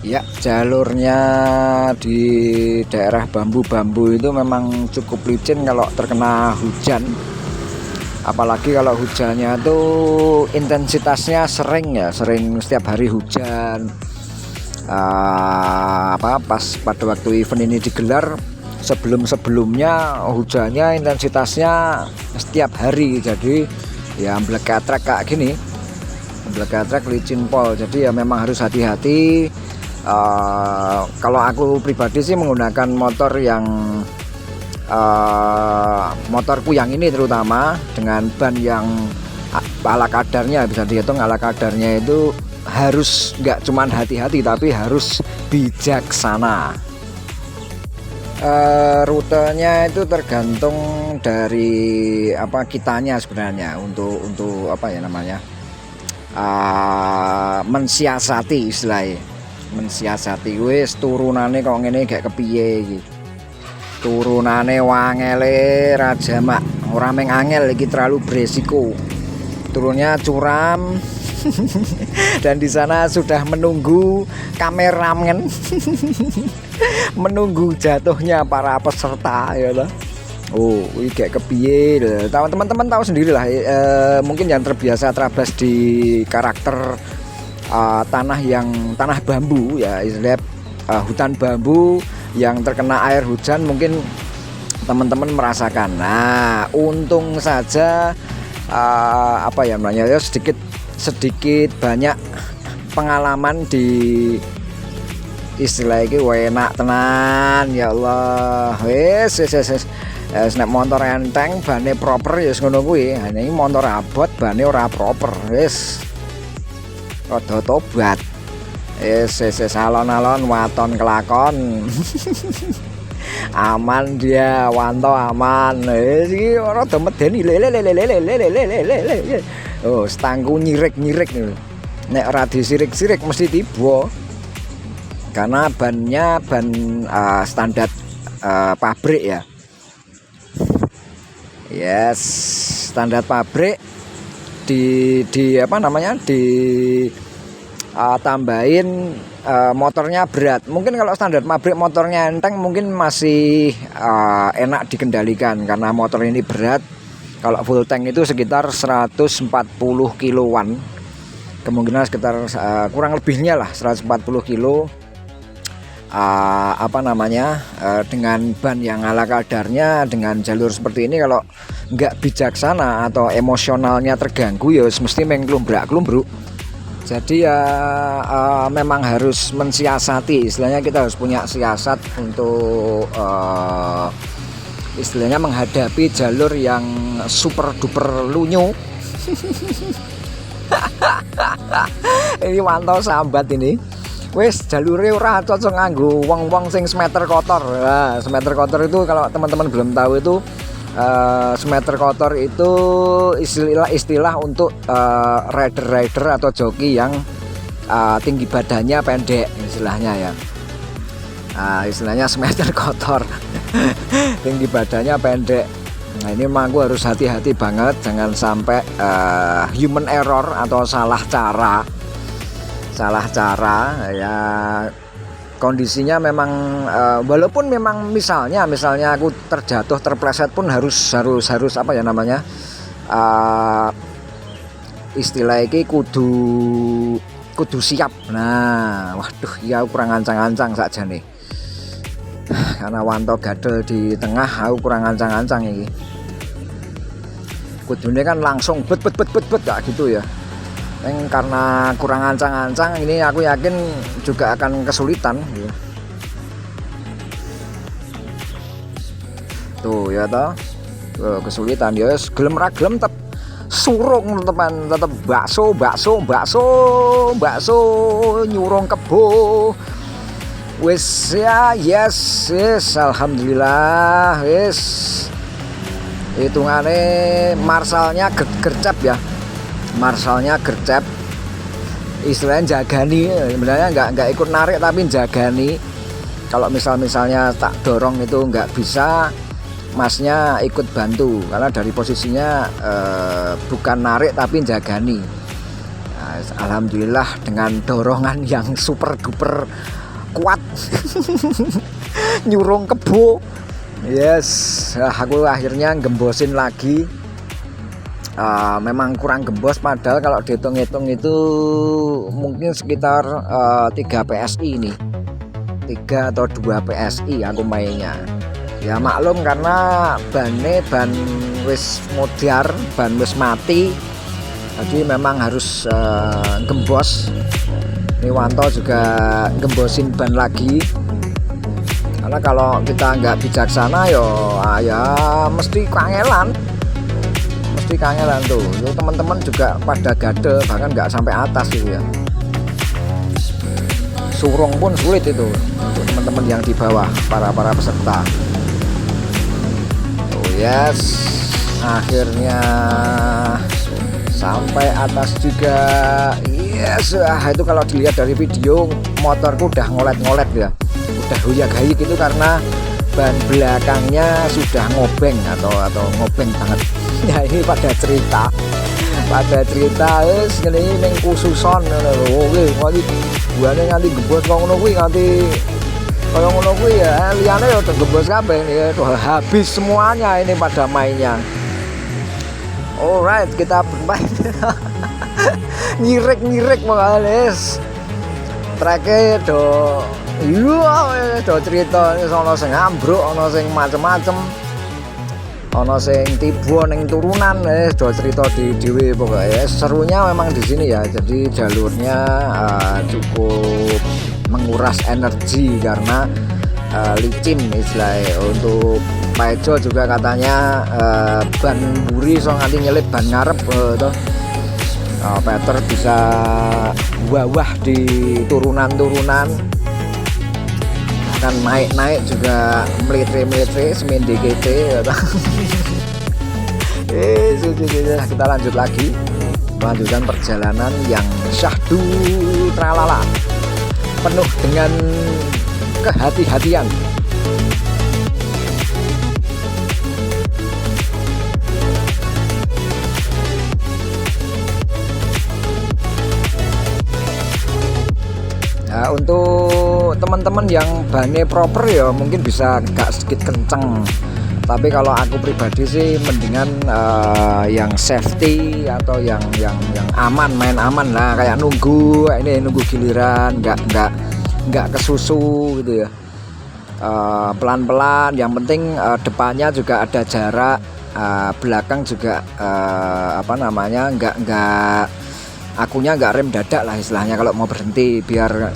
Ya, jalurnya di daerah bambu-bambu itu memang cukup licin kalau terkena hujan. Apalagi kalau hujannya itu intensitasnya sering ya, sering setiap hari hujan. Pas pada waktu event ini digelar, sebelumnya hujannya intensitasnya setiap hari, jadi ya blekatrek kayak gini, blekatrek licin pol. Jadi ya memang harus hati-hati. Kalau aku pribadi sih menggunakan motor yang motorku yang ini, terutama dengan ban yang ala kadarnya, bisa dihitung ala kadarnya itu harus nggak cuman hati-hati tapi harus bijaksana. Rutenya itu tergantung dari kitanya sebenarnya, untuk apa ya namanya, mensiasati istilahnya. Mensiasati wis turunane kok ngene gak kepiye iki. Turunane wangele raja mak, ora meng angel iki, terlalu beresiko. Turunnya curam. Dan di sana sudah menunggu kameramen. Menunggu jatuhnya para peserta ya lah. Oh, ini kayak kepiye. Teman-teman tahu sendiri lah. Mungkin yang terbiasa terabas di karakter tanah bambu ya, istilahnya hutan bambu yang terkena air hujan, mungkin teman-teman merasakan. Nah, untung saja sedikit banyak pengalaman di istilah iki enak tenan ya Allah. Wis nek motor enteng bane proper ya ngono kuwi. Ini motor abot bane ora proper, wis rada tobat. Alon-alon waton kelakon. Aman dia, wanto aman. Iki rada medeni. Oh, stangku nyirik-nyirik nih. Nek ora disirik-sirik mesti tiba. Karena bannya ban standar pabrik ya. Yes, standar pabrik tambahin motornya berat. Mungkin kalau standar pabrik motornya enteng mungkin masih enak dikendalikan karena motor ini berat. Kalau full tank itu sekitar 140 kiloan, kemungkinan sekitar kurang lebihnya lah 140 kilo. Dengan ban yang ala kadarnya, dengan jalur seperti ini, kalau nggak bijaksana atau emosionalnya terganggu ya mesti mengklumbrak-klumbruk. Jadi ya memang harus mensiasati, istilahnya kita harus punya siasat untuk istilahnya menghadapi jalur yang super duper lunyu. Ini mantau sambat ini. Wes jalure ora cocok nganggo wong-wong sing semeter kotor. Nah, semeter kotor itu kalau teman-teman belum tahu itu, semeter kotor itu istilah untuk rider atau joki yang tinggi badannya pendek, istilahnya ya. Istilahnya semeter kotor. Tinggi badannya pendek. Nah, ini memang aku harus hati-hati banget, jangan sampai human error atau salah cara ya. Kondisinya memang walaupun memang misalnya aku terjatuh terpleset pun harus istilah iki kudu siap. Nah, waduh ya kurang ancang-ancang saja nih. Karena wanto gadel di tengah, aku kurang ancang-ancang ini. Kudune kan langsung bet gak gitu ya. Karena kurang ancang-ancang ini, aku yakin juga akan kesulitan ya. Tuh ya toh, kesulitan ya, gelem ra gelem tetep surung teman, tetep bakso nyurung kebo. Wis ya, yes, alhamdulillah, wis hitungane marsalnya gercep ya. Marsalnya gercep, istilahnya jagani, sebenarnya nggak ikut narik tapi jagani. Kalau misalnya tak dorong itu nggak bisa, masnya ikut bantu karena dari posisinya bukan narik tapi jagani. Nah, alhamdulillah dengan dorongan yang super duper kuat nyurung kebo. Yes, aku akhirnya gembosin lagi. Memang kurang gembos, padahal kalau dihitung-hitung itu mungkin sekitar 3 PSI ini, 3 atau 2 PSI aku mainnya. Ya maklum karena ban wis modar, ban wis mati, jadi memang harus gembos. Ini Wanto juga gembosin ban lagi, karena kalau kita nggak bijaksana ya mesti kangelan tuh. Teman-teman juga pada gade, bahkan nggak sampai atas gitu ya. Surung pun sulit itu untuk teman-teman yang di bawah, para peserta. Oh yes, akhirnya sampai atas juga. Yes, itu kalau dilihat dari video motorku udah ngolet-ngolet ya, udah hoyak-hayik itu karena ban belakangnya sudah ngobeng atau ngobeng banget. Ya ini pada cerita wis ngene iki ning khususon ngono lho. Nganti buane nganti gembos kok ngono kuwi, nganti kaya ngono kuwi ya, liyane ya gembos kabeh ya, habis semuanya ini pada mainnya. Alright, kita bermain. Nyirik guys. Treke do cerita ono sing ambruk, ono sing macem-macem. Ono sing tiba ning turunan, do cerita di dhewe pokoknya. Serunya memang di sini ya. Jadi jalurnya cukup menguras energi karena licin istilahnya. Untuk Paejo juga katanya ban buri so nganti nyelip ban ngarep tuh. Peter bisa wawah di turunan-turunan, kan naik juga melitre semendekete. Sudah kita lanjut lagi, melanjutkan perjalanan yang syahdu tralala, penuh dengan kehati-hatian. Nah, untuk teman-teman yang bannya proper ya mungkin bisa agak sedikit kenceng, tapi kalau aku pribadi sih mendingan yang safety atau yang aman, main aman lah, kayak nunggu giliran, nggak kesusu gitu ya. Pelan-pelan, yang penting depannya juga ada jarak, belakang juga akunya nggak rem dadak lah istilahnya kalau mau berhenti, biar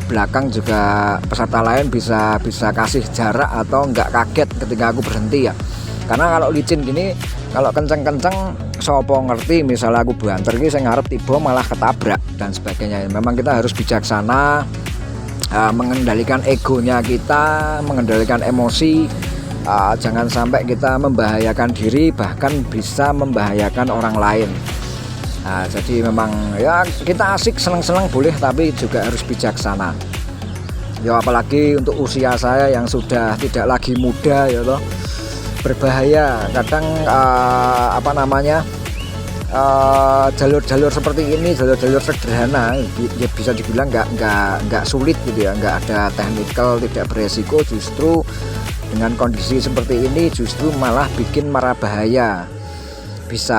belakang juga peserta lain bisa kasih jarak atau nggak kaget ketika aku berhenti ya. Karena kalau licin gini, kalau kenceng-kenceng sopo ngerti misalnya aku banter ini, saya ngarep tiba malah ketabrak dan sebagainya. Memang kita harus bijaksana, mengendalikan egonya kita, mengendalikan emosi, jangan sampai kita membahayakan diri, bahkan bisa membahayakan orang lain. Nah, jadi memang ya kita asik seneng-seneng boleh, tapi juga harus bijaksana. Ya apalagi untuk usia saya yang sudah tidak lagi muda ya toh, berbahaya. Kadang jalur-jalur seperti ini, jalur-jalur sederhana ya bisa dibilang nggak sulit gitu ya, nggak ada technical, tidak beresiko. Justru dengan kondisi seperti ini justru malah bikin marah bahaya, bisa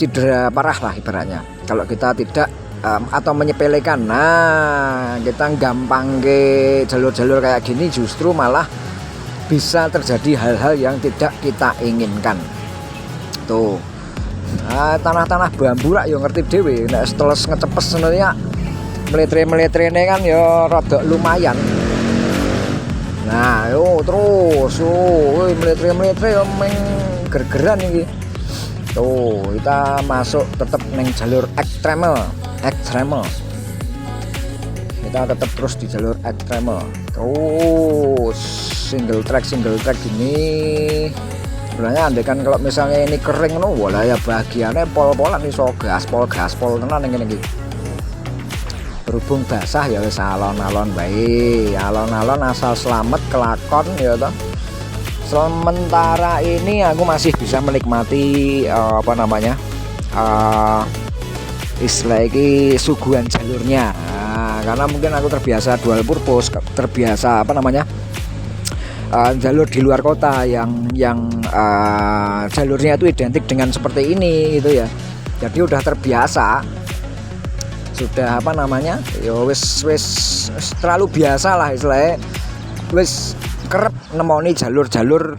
cedera parah lah ibaratnya kalau kita tidak atau menyepelekan. Nah, kita gampang ke jalur-jalur kayak gini justru malah bisa terjadi hal-hal yang tidak kita inginkan tuh. Tanah-tanah bambu rak yo ngerti dhewe, nek setelah ngecepes sebenarnya meletre-meletrene kan ya rada lumayan. Nah yo terus meletre-meletre yo meng gergeran iki. Tuh, kita masuk tetap neng jalur ekstremal. Kita tetap terus di jalur ekstremal. Terus single track gini. Sebenarnya andai kan kalau misalnya ini kering no, wala ya bagiannya pol-polan iso gaspol tenan ngene iki. Berhubung basah ya wis alon-alon bae. Alon-alon asal selamat kelakon ya toh. Sementara ini aku masih bisa menikmati istilah iki suguhan jalurnya. Nah, karena mungkin aku terbiasa dual purpose, terbiasa apa namanya, jalur di luar kota yang jalurnya itu identik dengan seperti ini gitu ya. Jadi udah terbiasa, sudah apa namanya, ya wis terlalu biasa lah istilahnya, wis kerep nemoni jalur-jalur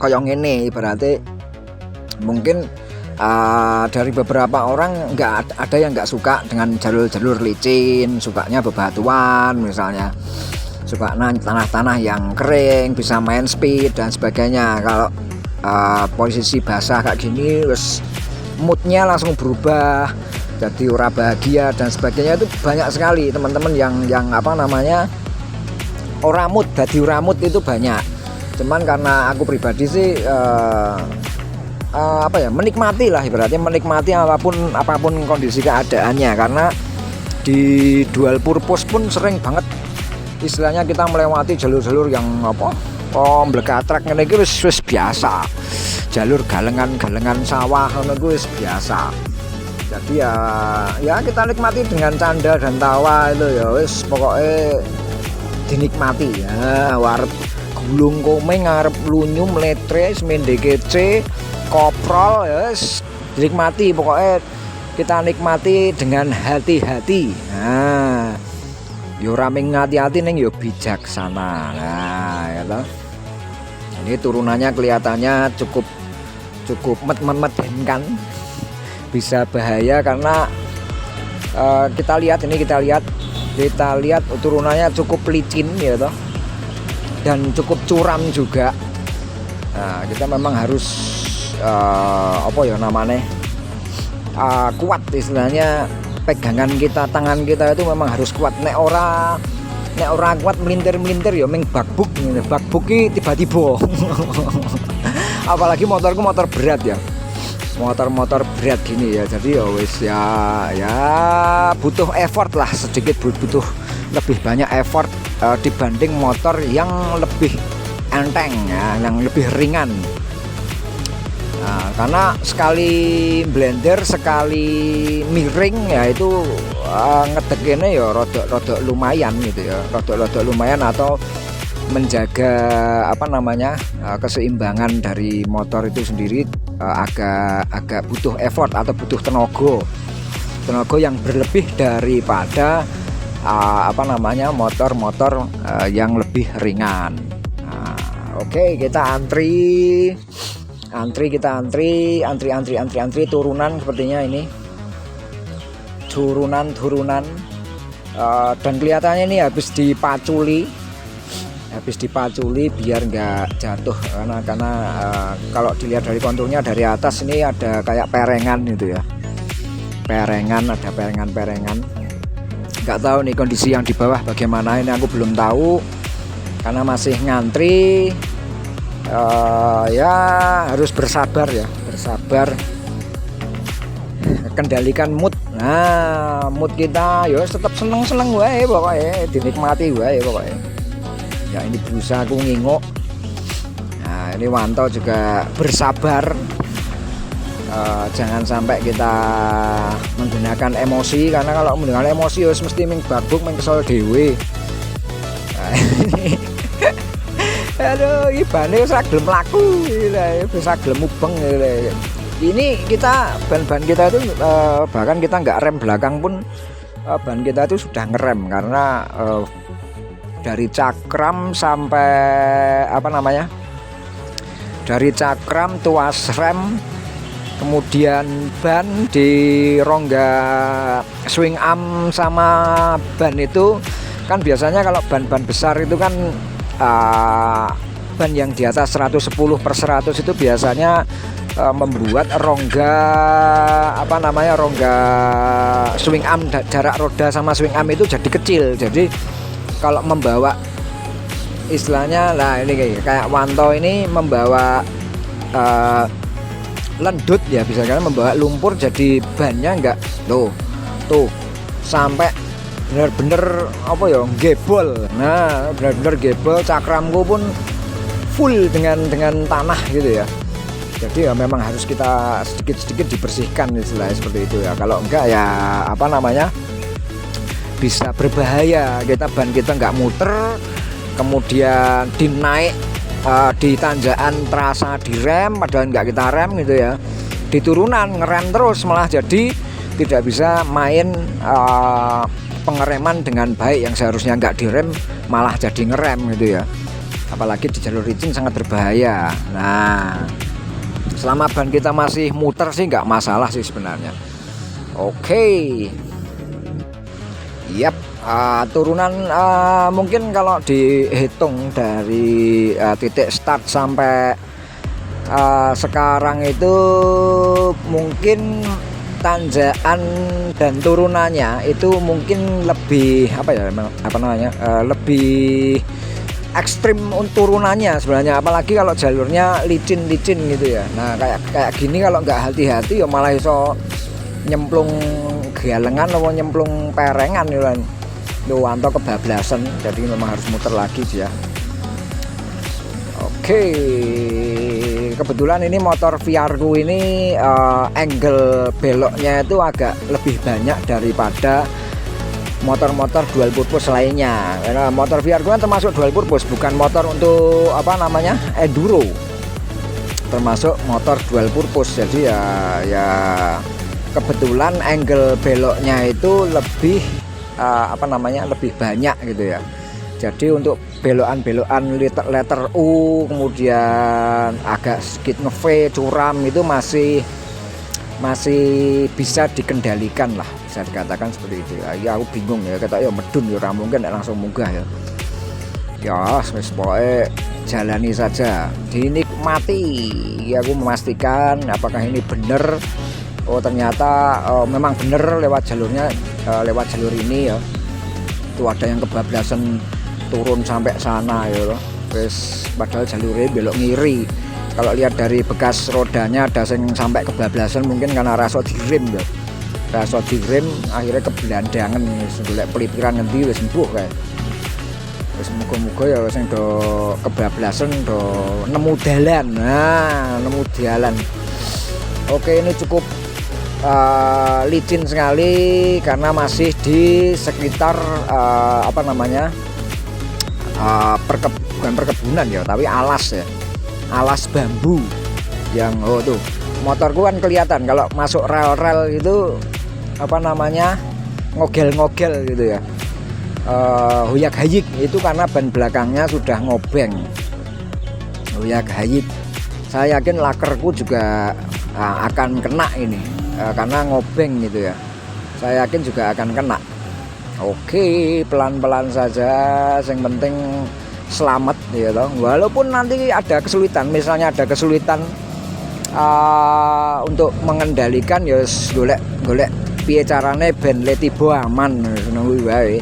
koyong ini. Berarti mungkin dari beberapa orang nggak ada yang nggak suka dengan jalur-jalur licin, sukanya bebatuan misalnya, suka tanah-tanah yang kering, bisa main speed dan sebagainya. Kalau posisi basah kayak gini, wis moodnya langsung berubah, jadi ora bahagia dan sebagainya. Itu banyak sekali teman-teman yang apa namanya, ora mood, jadi ora mood itu banyak. Cuman karena aku pribadi sih apa ya, menikmati lah, ibaratnya menikmati apapun kondisi keadaannya. Karena di dual purpose pun sering banget istilahnya kita melewati jalur-jalur yang apa, mblekatrak ngene iki wis biasa. Jalur galengan sawah ngono iku wis biasa. Jadi ya kita nikmati dengan canda dan tawa itu ya wis, pokoknya dinikmati ya. Warep gulung komeng, ngarep lunyu mletre semende kece koprol ya wis dinikmati, pokoknya kita nikmati dengan hati-hati. Nah, yo raming hati-hati neng yo bijaksana. Nah, ya toh. Ini turunannya kelihatannya cukup memedengkan, bisa bahaya karena kita lihat turunannya cukup licin ya toh, dan cukup curam juga. Nah, kita memang harus apa ya namanya, kuat istilahnya. Pegangan kita, tangan kita itu memang harus kuat. Nek ora kuat melintir ya meng bakbuk tiba-tiba. Apalagi motorku motor berat ya, motor berat gini ya. Jadi ya wis ya butuh effort lah, sedikit butuh lebih banyak effort dibanding motor yang lebih enteng ya, yang lebih ringan. Nah, karena sekali blender, sekali miring ya itu ngedekene ya rodok lumayan gitu ya, rodok lumayan, atau menjaga apa namanya, keseimbangan dari motor itu sendiri agak butuh effort atau butuh tenaga yang berlebih daripada apa namanya, motor-motor yang lebih ringan. Nah, oke, kita antri turunan, sepertinya ini turunan dan kelihatannya ini habis dipaculi biar nggak jatuh, karena kalau dilihat dari konturnya dari atas ini ada kayak perengan itu ya, ada perengan. Nggak tahu nih kondisi yang di bawah bagaimana, ini aku belum tahu karena masih ngantri. Ya harus bersabar, kendalikan mood. Nah, mood kita ya tetap seneng wae pokoknya, dinikmati wae pokoknya. Ya ini berusaha aku ngingok. Nah, ini Wanto juga bersabar. Jangan sampai kita menggunakan emosi, karena kalau menggunakan emosi ya mesti mengbabuk, kesel dewe. Nah, aduh, ibane wis ra gelem mlaku, wis ra gelem mubeng. Ini kita ban kita itu bahkan kita nggak rem belakang pun ban kita itu sudah ngerem, karena dari cakram sampai apa namanya, dari cakram, tuas rem, kemudian ban di rongga swing arm sama ban itu kan biasanya kalau ban-ban besar itu kan ban yang di atas 110/100 itu biasanya membuat rongga apa namanya, rongga swing arm, jarak roda sama swing arm itu jadi kecil. Jadi kalau membawa istilahnya, lah ini kayak Wanto ini membawa lendut ya, bisa kan membawa lumpur, jadi bannya enggak tuh sampai bener-bener apa ya, gebol. Nah, bener-bener gebol, cakramku pun full dengan tanah gitu ya. Jadi ya memang harus kita sedikit-sedikit dibersihkan istilahnya seperti itu ya. Kalau enggak ya apa namanya, bisa berbahaya. Ban kita nggak muter, kemudian dinaik di tanjakan terasa direm padahal nggak kita rem gitu ya. Di turunan ngerem terus, malah jadi tidak bisa main pengereman dengan baik, yang seharusnya nggak direm malah jadi ngerem gitu ya. Apalagi di jalur licin sangat berbahaya. Nah, selama ban kita masih muter sih nggak masalah sih sebenarnya. Oke. Yap, turunan mungkin kalau dihitung dari titik start sampai sekarang itu mungkin tanjakan dan turunannya itu mungkin lebih lebih ekstrim turunannya sebenarnya, apalagi kalau jalurnya licin-licin gitu ya. Nah kayak gini kalau nggak hati-hati ya malah iso nyemplung galengan atau nyemplung perengan gitu kan. Atau kebablasan, jadi memang harus muter lagi ya. Oke, kebetulan ini motor VR-ku ini angle beloknya itu agak lebih banyak daripada motor-motor dual purpose lainnya. Karena motor VR gue kan termasuk dual purpose, bukan motor untuk enduro, termasuk motor dual purpose. Jadi ya kebetulan angle beloknya itu lebih lebih banyak gitu ya. Jadi untuk belokan-belokan letter U, kemudian agak sedikit nge-V, curam itu masih bisa dikendalikan lah, bisa dikatakan seperti itu ya. Aku bingung ya, kata ya medun ya, mungkin langsung munggah ya. Ya wis pokoke jalani saja, dinikmati ya. Aku memastikan apakah ini bener. Oh ternyata memang bener lewat jalurnya, lewat jalur ini ya. Itu ada yang kebablasan turun sampai sana ya loh. Terus padahal jalurnya belok ngiri. Kalau lihat dari bekas rodanya ada yang sampai kebablasan, mungkin karena raso direm ya. Raso direm akhirnya kebelandangan, golek pelipiran ngendi wis sembuh kae. Wis muga-muga ya sing do kebablasan do nemu dalan. Nah, nemu dalan. Oke, ini cukup licin sekali karena masih di sekitar bukan perkebunan ya, tapi alas ya. Alas bambu yang tuh motorku kan kelihatan kalau masuk rel-rel itu ngogel-ngogel gitu ya, hoyak-hayik itu karena ban belakangnya sudah ngobeng, hoyak-hayik. Saya yakin lakerku juga akan kena ini karena ngobeng gitu ya, saya yakin juga akan kena. Oke, pelan-pelan saja, yang penting selamat ya toh. Walaupun nanti ada kesulitan, misalnya ada kesulitan untuk mengendalikan ya golek piye carane ben tiba aman ngono wae.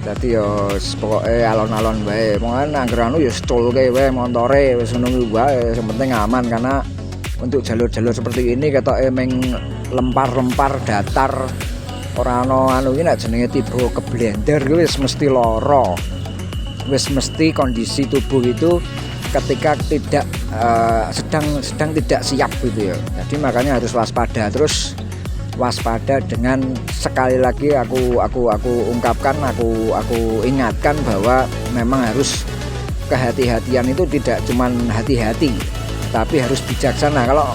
Dadi ya pokoke alon-alon wae. Monggo anggere anu ya stolke wae montore wis ngono wae, yang penting aman. Karena untuk jalur-jalur seperti ini ketoke meng lempar-lempar datar, ora ana anu iki nek jenenge tiba keblender wis mesti lara. Wis mesti kondisi tubuh itu ketika tidak sedang tidak siap gitu ya. Jadi makanya harus waspada, terus waspada dengan sekali lagi aku ungkapkan, aku ingatkan bahwa memang harus kehati-hatian itu tidak cuman hati-hati, tapi harus bijaksana. Kalau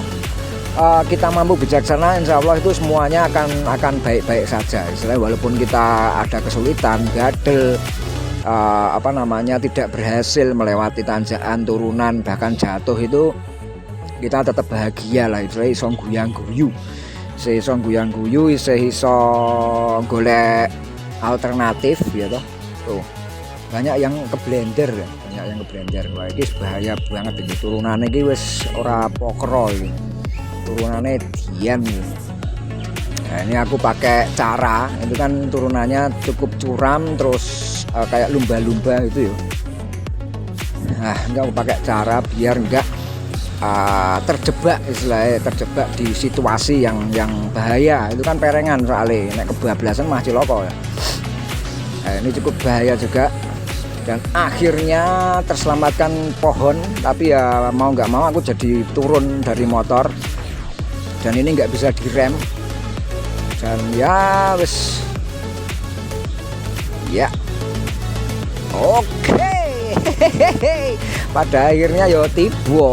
kita mampu bijaksana, insya Allah itu semuanya akan baik-baik saja. Istilahnya walaupun kita ada kesulitan, gadel, tidak berhasil melewati tanjakan, turunan, bahkan jatuh, itu kita tetap bahagia lah. Istilahnya iso guyang-guyu, iso golek alternatif ya toh. Tuh banyak yang keblender ya, wah ini bahaya banget ini. Turunannya ini wis ora pokro ini, turunannya dian gitu. Nah ini aku pakai cara, itu kan turunannya cukup curam, terus kayak lumba-lumba gitu ya. Nah ini aku pakai cara biar enggak terjebak, istilahnya terjebak di situasi yang bahaya. Itu kan perengan soalnya, nek kebablasan masih loko ya. Nah ini cukup bahaya juga. dan akhirnya terselamatkan pohon. Tapi ya mau nggak mau aku jadi turun dari motor, dan ini nggak bisa direm, dan ya wes ya oke. Pada akhirnya yo tiba